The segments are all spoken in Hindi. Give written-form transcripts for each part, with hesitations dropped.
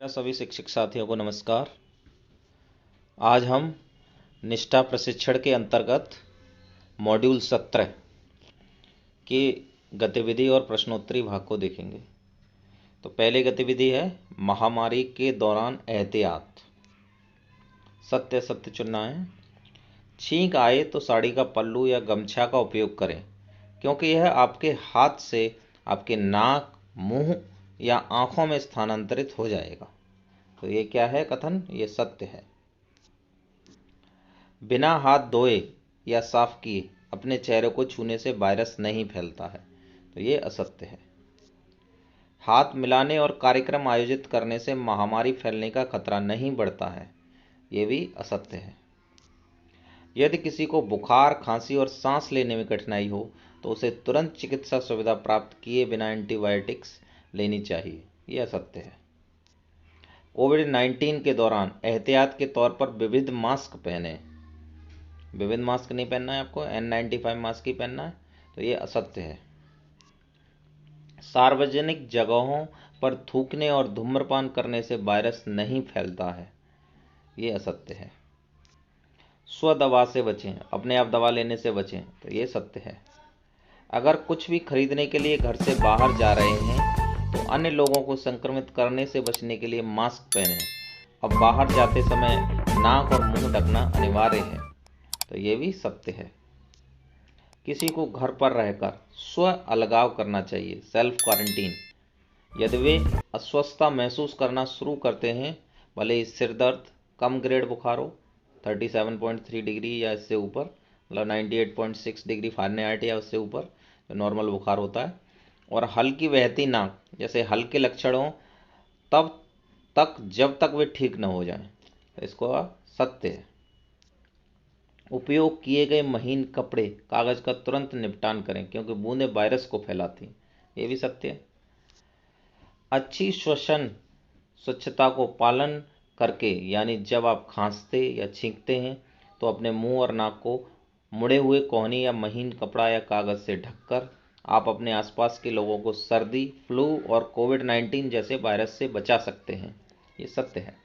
सभी शिक्षक साथियों को नमस्कार। आज हम निष्ठा प्रशिक्षण के अंतर्गत मॉड्यूल 17 की गतिविधि और प्रश्नोत्तरी भाग को देखेंगे। तो पहली गतिविधि है महामारी के दौरान एहतियात। सत्य सत्य चुनना है। छींक आए तो साड़ी का पल्लू या गमछा का उपयोग करें, क्योंकि यह आपके हाथ से आपके नाक, मुंह या आंखों में स्थानांतरित हो जाएगा। तो ये क्या है कथन? ये सत्य है। बिना हाथ धोए या साफ किए अपने चेहरे को छूने से वायरस नहीं फैलता है। तो ये असत्य है। हाथ मिलाने और कार्यक्रम आयोजित करने से महामारी फैलने का खतरा नहीं बढ़ता है। ये भी असत्य है। यदि किसी को बुखार, खांसी और सांस लेने में कठिनाई हो तो उसे तुरंत चिकित्सा सुविधा प्राप्त किए बिना एंटीबायोटिक्स लेनी चाहिए। यह असत्य है। कोविड-19 के दौरान एहतियात के तौर पर विविध मास्क पहने। विविध मास्क नहीं पहनना है आपको, N95 मास्क ही पहनना है। तो ये असत्य है। सार्वजनिक जगहों पर थूकने और धूम्रपान करने से वायरस नहीं फैलता है। ये असत्य है। स्वदवा से बचें, अपने आप दवा लेने से बचें। तो ये सत्य है। अगर कुछ भी खरीदने के लिए घर से बाहर जा रहे हैं तो अन्य लोगों को संक्रमित करने से बचने के लिए मास्क पहनें। अब बाहर जाते समय नाक और मुंह ढकना अनिवार्य है। तो ये भी सत्य है। किसी को घर पर रहकर स्व अलगाव करना चाहिए, सेल्फ क्वारंटीन। यदि वे अस्वस्थता महसूस करना शुरू करते हैं, भले ही सिर दर्द, कम ग्रेड बुखार हो 37.3 डिग्री या इससे ऊपर, मतलब 98.6 डिग्री फ़ारेनहाइट या उससे ऊपर जो नॉर्मल बुखार होता है, और हल्की बहती नाक जैसे हल्के लक्षण हों, तब तक जब तक वे ठीक न हो जाएं। तो इसको सत्य है। उपयोग किए गए महीन कपड़े, कागज का तुरंत निपटान करें, क्योंकि बूंदें वायरस को फैलाती हैं। ये भी सत्य है। अच्छी श्वसन स्वच्छता को पालन करके, यानी जब आप खांसते या छींकते हैं तो अपने मुंह और नाक को मुड़े हुए कोहनी या महीन कपड़ा या कागज से ढककर आप अपने आसपास के लोगों को सर्दी, फ्लू और कोविड-19 जैसे वायरस से बचा सकते हैं। ये सत्य है।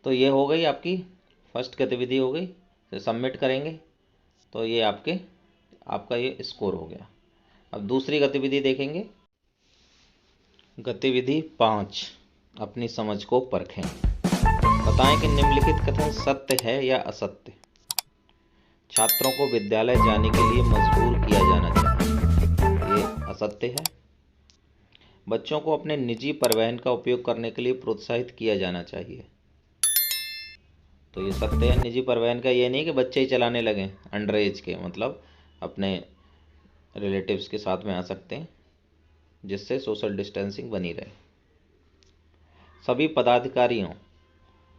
तो ये हो गई आपकी फर्स्ट गतिविधि हो गई। तो सबमिट करेंगे तो ये आपका ये स्कोर हो गया। अब दूसरी गतिविधि देखेंगे। गतिविधि 5, अपनी समझ को परखें। बताएं कि निम्नलिखित कथन सत्य है या असत्य। छात्रों को विद्यालय जाने के लिए मजबूर किया जाना चाहिए। ये असत्य है। बच्चों को अपने निजी परिवहन का उपयोग करने के लिए प्रोत्साहित किया जाना चाहिए। तो ये सत्य है। निजी परिवहन का ये नहीं कि बच्चे ही चलाने लगें, अंडर एज के, मतलब अपने रिलेटिव्स के साथ में आ सकते हैं, जिससे सोशल डिस्टेंसिंग बनी रहे। सभी पदाधिकारियों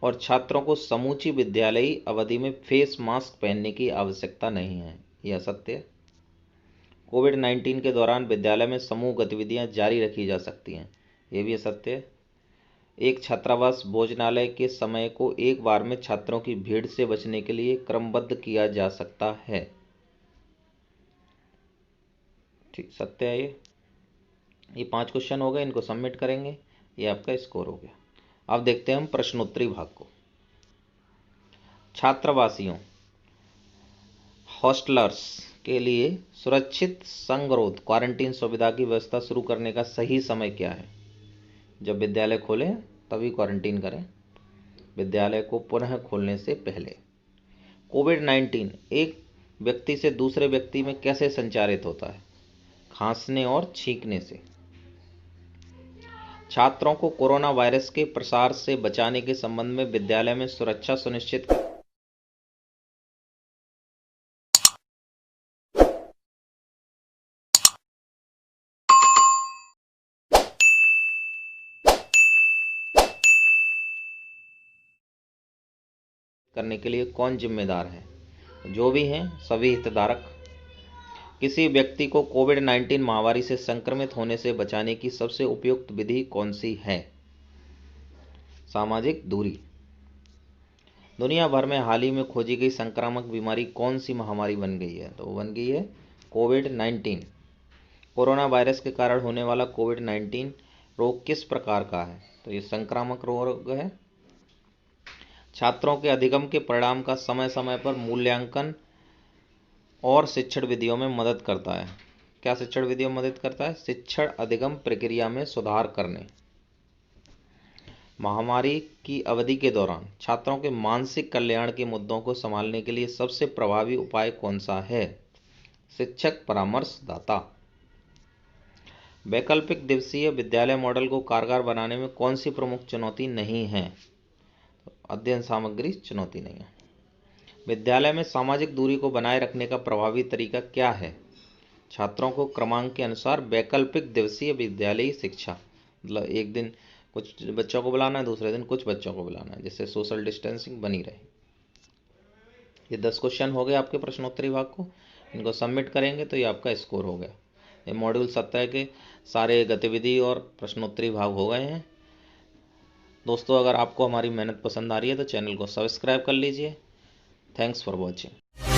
और छात्रों को समूची विद्यालयी अवधि में फेस मास्क पहनने की आवश्यकता नहीं है। यह सत्य है। कोविड-19 के दौरान विद्यालय में समूह गतिविधियां जारी रखी जा सकती हैं। यह भी सत्य है। एक छात्रावास भोजनालय के समय को एक बार में छात्रों की भीड़ से बचने के लिए क्रमबद्ध किया जा सकता है। ठीक, सत्य है ये 5 क्वेश्चन हो गए। इनको सबमिट करेंगे। ये आपका स्कोर हो गया। अब देखते हैं हम प्रश्नोत्तरी भाग को। छात्रावासियों, हॉस्टलर्स के लिए सुरक्षित संगरोध क्वारंटीन सुविधा की व्यवस्था शुरू करने का सही समय क्या है? जब विद्यालय खोलें तभी क्वारंटीन करें, विद्यालय को पुनः खोलने से पहले। कोविड-19 एक व्यक्ति से दूसरे व्यक्ति में कैसे संचारित होता है? खांसने और छींकने से। छात्रों को कोरोना वायरस के प्रसार से बचाने के संबंध में विद्यालय में सुरक्षा सुनिश्चित करने के लिए कौन जिम्मेदार है? जो भी हैं सभी हितधारक। किसी व्यक्ति को कोविड-19 महामारी से संक्रमित होने से बचाने की सबसे उपयुक्त विधि कौन सी है? सामाजिक दूरी। दुनिया भर में हाल ही में खोजी गई संक्रामक बीमारी कौन सी महामारी बन गई है? तो बन गई है कोविड-19। कोरोना वायरस के कारण होने वाला कोविड-19 रोग किस प्रकार का है? तो ये संक्रामक रोग है। छात्रों के अधिगम के परिणाम का समय समय पर मूल्यांकन और शिक्षण विधियों में मदद करता है। क्या शिक्षण विधियों में मदद करता है? शिक्षण अधिगम प्रक्रिया में सुधार करने। महामारी की अवधि के दौरान छात्रों के मानसिक कल्याण के मुद्दों को संभालने के लिए सबसे प्रभावी उपाय कौन सा है? शिक्षक परामर्शदाता। वैकल्पिक दिवसीय विद्यालय मॉडल को कारगर बनाने में कौन सी प्रमुख चुनौती नहीं है? अध्ययन सामग्री चुनौती नहीं है। विद्यालय में सामाजिक दूरी को बनाए रखने का प्रभावी तरीका क्या है? छात्रों को क्रमांक के अनुसार वैकल्पिक दिवसीय विद्यालयी शिक्षा, मतलब एक दिन कुछ बच्चों को बुलाना है, दूसरे दिन कुछ बच्चों को बुलाना है, जिससे सोशल डिस्टेंसिंग बनी रहे। ये 10 क्वेश्चन हो गए आपके प्रश्नोत्तरी भाग को। इनको सबमिट करेंगे तो ये आपका स्कोर हो गया। ये मॉड्यूल 17 के सारे गतिविधि और प्रश्नोत्तरी भाग हो गए हैं। दोस्तों, अगर आपको हमारी मेहनत पसंद आ रही है तो चैनल को सब्सक्राइब कर लीजिए। Thanks for watching.